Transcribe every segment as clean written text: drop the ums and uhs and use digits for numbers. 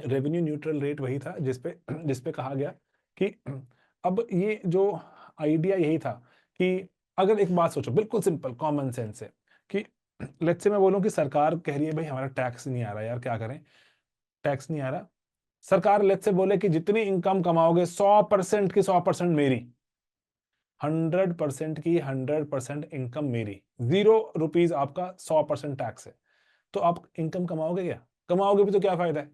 Revenue neutral rate वही था जिसपे कहा गया कि अब ये जो आइडिया यही था कि अगर एक बात सोचो, बिल्कुल सिंपल कॉमन सेंस है कि लेट्स से मैं बोलूं कि सरकार कह रही है भाई हमारा टैक्स नहीं आ रहा यार, क्या करें, टैक्स नहीं आ रहा। सरकार लेट्स से बोले कि जितनी इनकम कमाओगे 100% की 100% मेरी, 100% की 100% इनकम मेरी, ₹0 आपका, 100% टैक्स है। तो आप इनकम कमाओगे क्या? कमाओगे भी तो क्या फायदा है?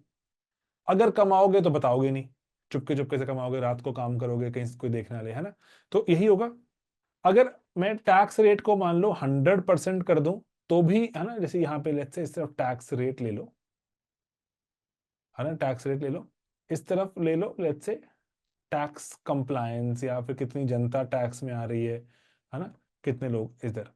अगर कमाओगे तो बताओगे नहीं, चुपके चुपके से कमाओगे, रात को काम करोगे, कहीं से कोई देखने वाले, है ना? तो यही होगा। अगर मैं टैक्स रेट को मान लो 100% कर दूं तो भी, है ना, जैसे यहाँ पे लेट्स से इस तरफ टैक्स रेट ले लो, है ना, टैक्स रेट ले लो, इस तरफ ले लो लेट्स से टैक्स कंप्लायंस, या फिर कितनी जनता टैक्स में आ रही है ना, कितने लोग इधर,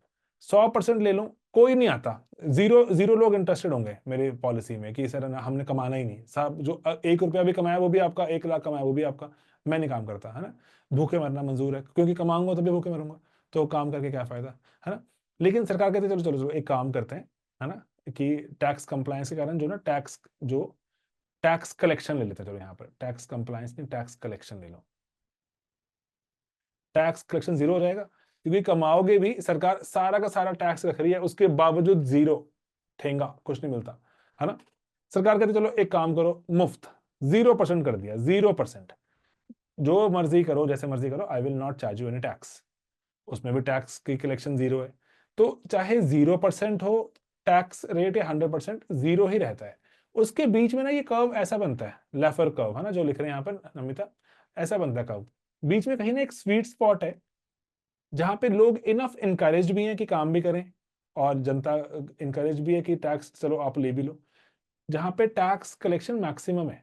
100% ले लो, कोई नहीं आता, जीरो जीरो लोग इंटरेस्टेड होंगे मेरी पॉलिसी में कि सर ना हमने कमाना ही नहीं, साहब जो ₹1 भी कमाया वो भी आपका, 1 लाख कमाया वो भी आपका, मैं नहीं काम करता, है ना, भूखे मरना मंजूर है, क्योंकि कमाऊंगा तभी भूखे मरूंगा, तो काम करके क्या फायदा, है ना। लेकिन सरकार कहती है चलो चलो चलो एक काम करते हैं, है ना, कि टैक्स कंप्लायंस के कारण जो ना टैक्स कलेक्शन ले लेते हैं, चलो यहाँ पर टैक्स कंप्लायंस नहीं, टैक्स कलेक्शन ले लो, टैक्स कलेक्शन जीरो हो जाएगा, क्योंकि कमाओगे भी, सरकार सारा का सारा टैक्स रख रही है, उसके बावजूद जीरो, ठेंगा, कुछ नहीं मिलता, है ना। सरकार कहती चलो एक काम करो, मुफ्त 0% कर दिया, 0%, जो मर्जी करो, जैसे मर्जी करो, I will not charge you any tax, उसमें भी टैक्स की कलेक्शन जीरो है। तो चाहे 0% हो टैक्स रेट या 100%, जीरो ही रहता है। उसके बीच में ना ये कर्व ऐसा बनता है, लेफर कर्व, है ना, जो लिख रहे हैं यहाँ पर नमिता, ऐसा बनता है कर्व, बीच में कहीं ना एक स्वीट स्पॉट है, जहां पे लोग इनफ इनकरेज भी हैं कि काम भी करें, और जनता इनकरेज भी है कि टैक्स चलो आप ले भी लो, जहां पे टैक्स कलेक्शन मैक्सिमम है।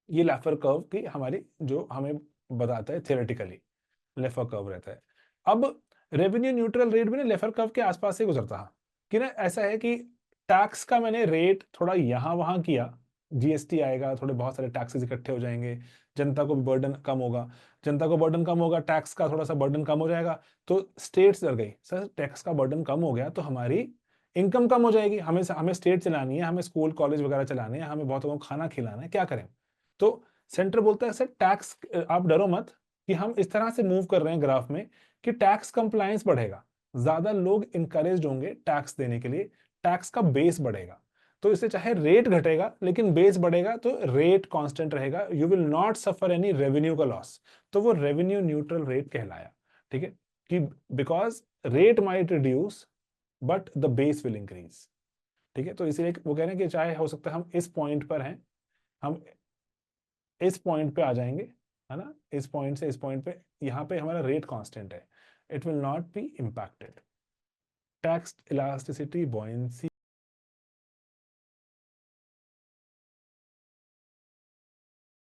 ये लेफर कर्व की हमारी, जो हमें बताता है थियोरेटिकली, लेफर कर्व रहता है। अब रेवेन्यू न्यूट्रल रेट भी ना लेफर कर्व के आसपास से गुजरता है, कि ना ऐसा है कि टैक्स का मैंने रेट थोड़ा यहां वहां किया, जीएसटी आएगा, थोड़े बहुत सारे टैक्सेस इकट्ठे हो जाएंगे, जनता को भी बर्डन कम होगा, जनता को बर्डन कम होगा, टैक्स का थोड़ा सा बर्डन कम हो जाएगा, तो स्टेट्स डर गई, सर टैक्स का बर्डन कम हो गया तो हमारी इनकम कम हो जाएगी, हमें हमें स्टेट चलानी है, हमें स्कूल कॉलेज वगैरह चलाने हैं, हमें बहुत लोगों को खाना खिलाना है, क्या करें? तो सेंटर बोलता है सर टैक्स, आप डरो मत, कि हम इस तरह से मूव कर रहे हैं ग्राफ में कि टैक्स कंप्लायंस बढ़ेगा, ज्यादा लोग इंकरेज होंगे टैक्स देने के लिए, टैक्स का बेस बढ़ेगा, तो इससे चाहे रेट घटेगा लेकिन बेस बढ़ेगा, तो रेट कांस्टेंट रहेगा, you will not suffer any revenue का लॉस, तो वो रेवेन्यू न्यूट्रल रेट कहलाया। ठीक है, कि because rate might reduce but the base will increase. ठीक है, तो इसीलिए वो कह रहे हैं कि चाहे हो सकता है हम इस पॉइंट पर हैं, हम इस पॉइंट पे आ जाएंगे, है ना, इस पॉइंट से इस पॉइंट पे, यहाँ पे हमारा रेट कांस्टेंट है, it will not be impacted. Tax elasticity, buoyancy,